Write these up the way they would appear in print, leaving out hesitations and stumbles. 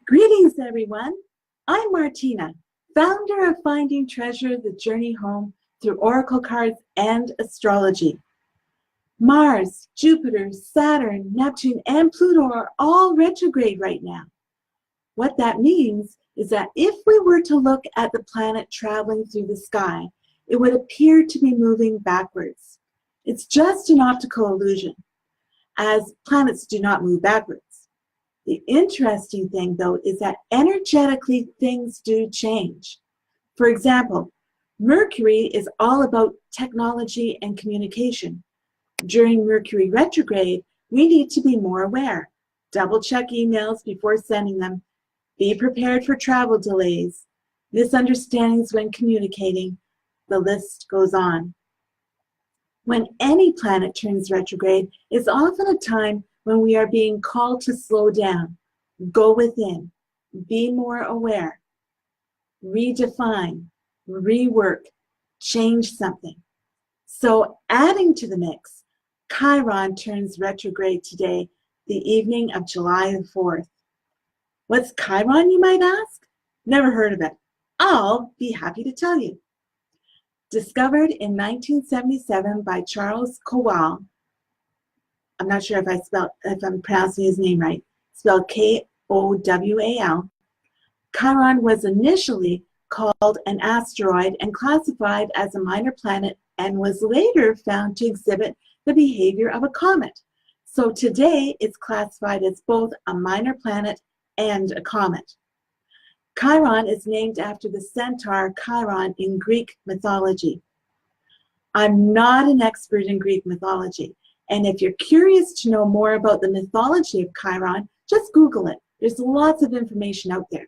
Greetings, everyone. I'm Martina, founder of Finding Treasure, The Journey Home through Oracle Cards and Astrology. Mars, Jupiter, Saturn, Neptune, and Pluto are all retrograde right now. What that means is that if we were to look at the planet traveling through the sky, it would appear to be moving backwards. It's just an optical illusion, as planets do not move backwards. The interesting thing, though, is that energetically things do change. For example, Mercury is all about technology and communication. During Mercury retrograde, we need to be more aware. Double-check emails before sending them. Be prepared for travel delays, misunderstandings when communicating. The list goes on. When any planet turns retrograde, it's often a time when we are being called to slow down, go within, be more aware, redefine, rework, change something. So adding to the mix, Chiron turns retrograde today, the evening of July the 4th. What's Chiron, you might ask? Never heard of it. I'll be happy to tell you. Discovered in 1977 by Charles Kowal. I'm not sure if I'm pronouncing his name right. Spelled K-O-W-A-L. Chiron was initially called an asteroid and classified as a minor planet and was later found to exhibit the behavior of a comet. So today it's classified as both a minor planet and a comet. Chiron is named after the centaur Chiron in Greek mythology. I'm not an expert in Greek mythology. And if you're curious to know more about the mythology of Chiron, just Google it. There's lots of information out there.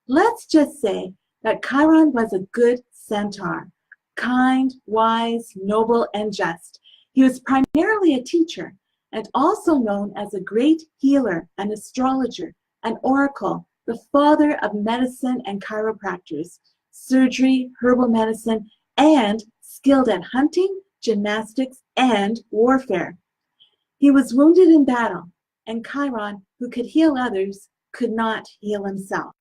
Let's just say that Chiron was a good centaur, kind, wise, noble, and just. He was primarily a teacher and also known as a great healer, an astrologer, an oracle, the father of medicine and chiropractors, surgery, herbal medicine, and skilled at hunting, gymnastics, and warfare. He was wounded in battle, and Chiron, who could heal others, could not heal himself,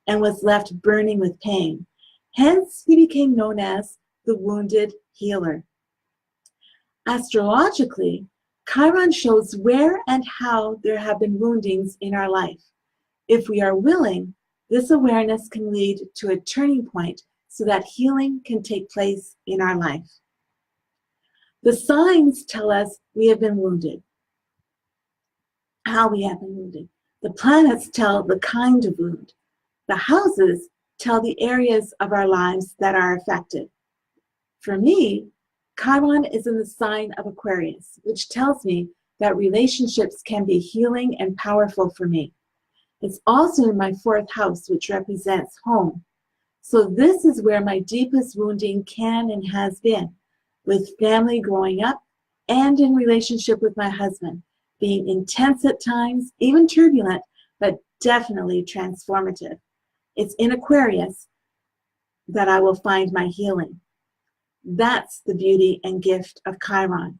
and was left burning with pain. Hence, he became known as the wounded healer. Astrologically, Chiron shows where and how there have been woundings in our life. If we are willing, this awareness can lead to a turning point so that healing can take place in our life. The signs tell us we have been wounded, how we have been wounded. The planets tell the kind of wound. The houses tell the areas of our lives that are affected. For me, Chiron is in the sign of Aquarius, which tells me that relationships can be healing and powerful for me. It's also in my 4th house, which represents home. So this is where my deepest wounding can and has been, with family growing up and in relationship with my husband, being intense at times, even turbulent, but definitely transformative. It's in Aquarius that I will find my healing. That's the beauty and gift of Chiron.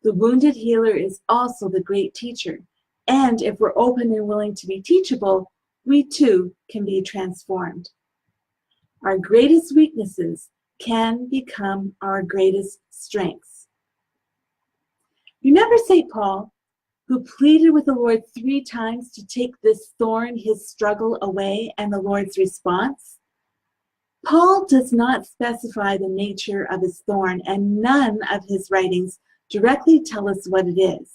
The wounded healer is also the great teacher. And if we're open and willing to be teachable, we too can be transformed. Our greatest weaknesses can become our greatest strengths. Remember St. Paul, who pleaded with the Lord 3 times to take this thorn, his struggle, away, and the Lord's response? Paul does not specify the nature of his thorn, and none of his writings directly tell us what it is.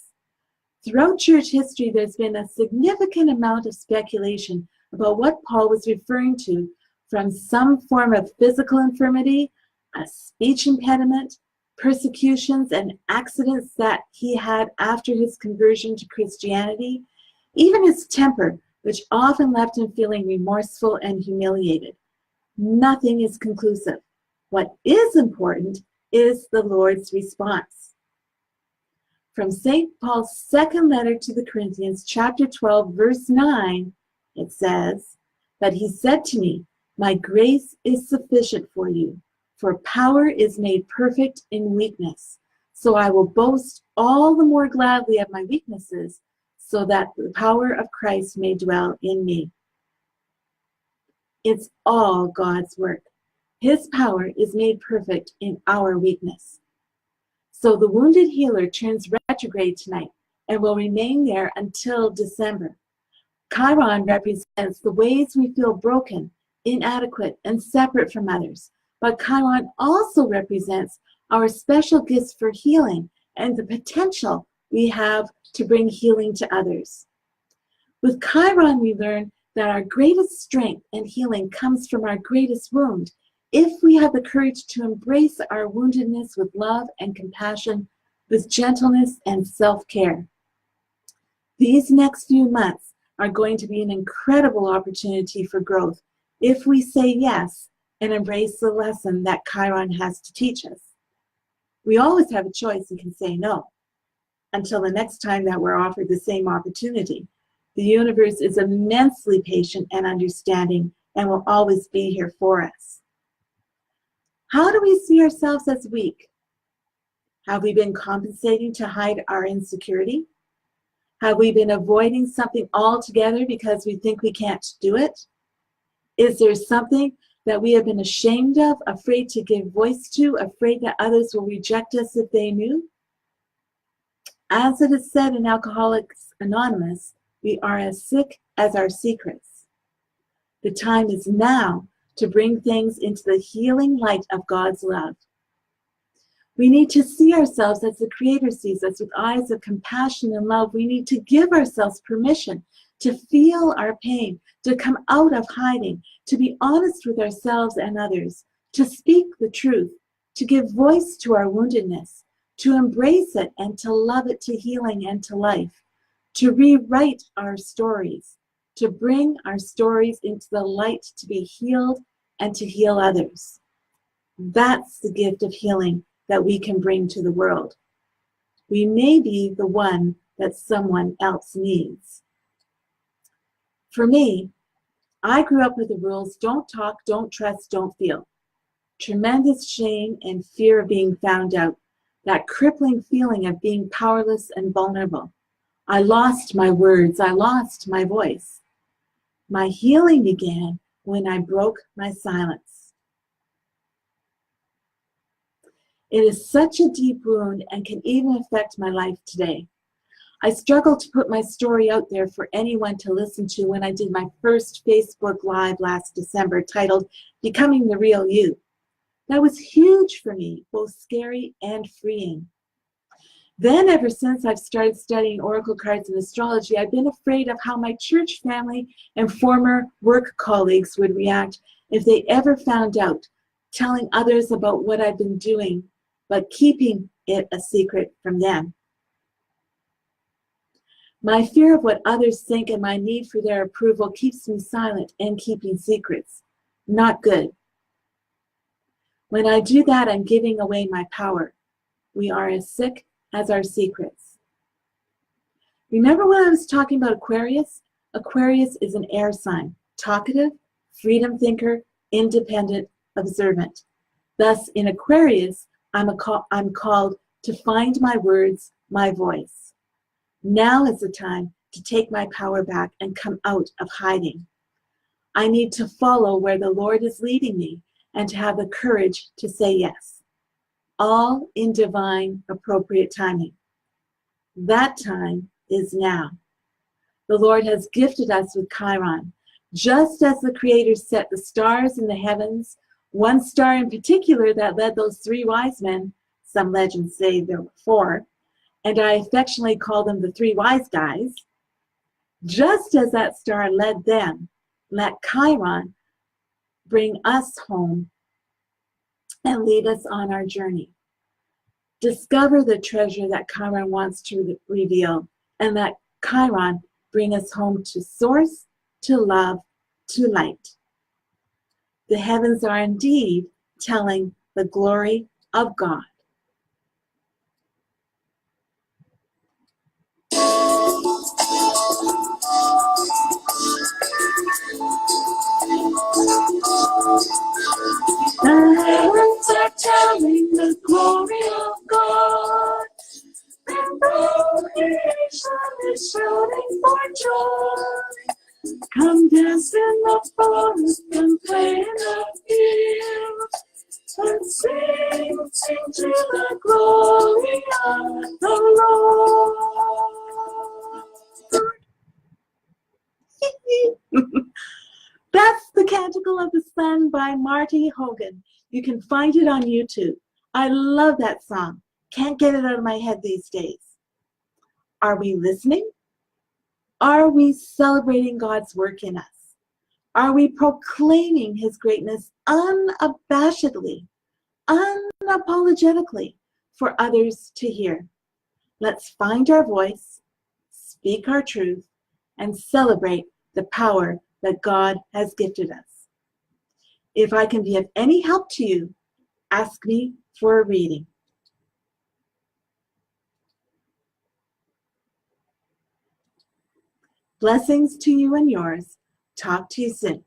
Throughout church history, there's been a significant amount of speculation about what Paul was referring to, from some form of physical infirmity, a speech impediment, persecutions and accidents that he had after his conversion to Christianity, even his temper, which often left him feeling remorseful and humiliated. Nothing is conclusive. What is important is the Lord's response. From St. Paul's 2nd letter to the Corinthians, chapter 12, verse 9, it says, "But he said to me, my grace is sufficient for you, for power is made perfect in weakness. So I will boast all the more gladly of my weaknesses, so that the power of Christ may dwell in me. It's all God's work. His power is made perfect in our weakness. So the wounded healer turns retrograde tonight and will remain there until December. Chiron represents the ways we feel broken, inadequate, and separate from others. But Chiron also represents our special gifts for healing and the potential we have to bring healing to others. With Chiron, we learn that our greatest strength and healing comes from our greatest wound, if we have the courage to embrace our woundedness with love and compassion, with gentleness and self-care. These next few months are going to be an incredible opportunity for growth if we say yes and embrace the lesson that Chiron has to teach us. We always have a choice and can say no. Until the next time that we're offered the same opportunity, the universe is immensely patient and understanding and will always be here for us. How do we see ourselves as weak? Have we been compensating to hide our insecurity? Have we been avoiding something altogether because we think we can't do it? Is there something that we have been ashamed of, afraid to give voice to, afraid that others will reject us if they knew? As it is said in Alcoholics Anonymous, we are as sick as our secrets. The time is now to bring things into the healing light of God's love. We need to see ourselves as the Creator sees us, with eyes of compassion and love. We need to give ourselves permission to feel our pain, to come out of hiding, to be honest with ourselves and others, to speak the truth, to give voice to our woundedness, to embrace it and to love it to healing and to life, to rewrite our stories, to bring our stories into the light, to be healed and to heal others. That's the gift of healing that we can bring to the world. We may be the one that someone else needs. For me, I grew up with the rules: don't talk, don't trust, don't feel. Tremendous shame and fear of being found out, that crippling feeling of being powerless and vulnerable. I lost my words, I lost my voice. My healing began when I broke my silence. It is such a deep wound and can even affect my life today. I struggled to put my story out there for anyone to listen to when I did my first Facebook Live last December, titled Becoming the Real You. That was huge for me, both scary and freeing. Then, ever since I've started studying oracle cards and astrology, I've been afraid of how my church family and former work colleagues would react if they ever found out, telling others about what I've been doing, but keeping it a secret from them. My fear of what others think and my need for their approval keeps me silent and keeping secrets. Not good. When I do that, I'm giving away my power. We are as sick as our secrets. Remember when I was talking about Aquarius? Aquarius is an air sign, talkative, freedom thinker, independent, observant. Thus, in Aquarius, I'm called to find my words, my voice. Now is the time to take my power back and come out of hiding. I need to follow where the Lord is leading me and to have the courage to say yes, all in divine, appropriate timing. That time is now. The Lord has gifted us with Chiron. Just as the Creator set the stars in the heavens, one star in particular that led those three wise men, some legends say there were four, and I affectionately call them the three wise guys. Just as that star led them, let Chiron bring us home and lead us on our journey. Discover the treasure that Chiron wants to reveal, and let Chiron bring us home to source, to love, to light. The heavens are indeed telling the glory of God. The heavens are telling the glory of God, and all creation is shouting Come dance in the forest and play in the fields. And sing, sing to the glory of the Lord. That's the Canticle of the Sun by Marty Hogan. You can find it on YouTube. I love that song. Can't get it out of my head these days. Are we listening? Are we celebrating God's work in us? Are we proclaiming His greatness unabashedly, unapologetically for others to hear? Let's find our voice, speak our truth, and celebrate the power that God has gifted us. If I can be of any help to you, ask me for a reading. Blessings to you and yours. Talk to you soon.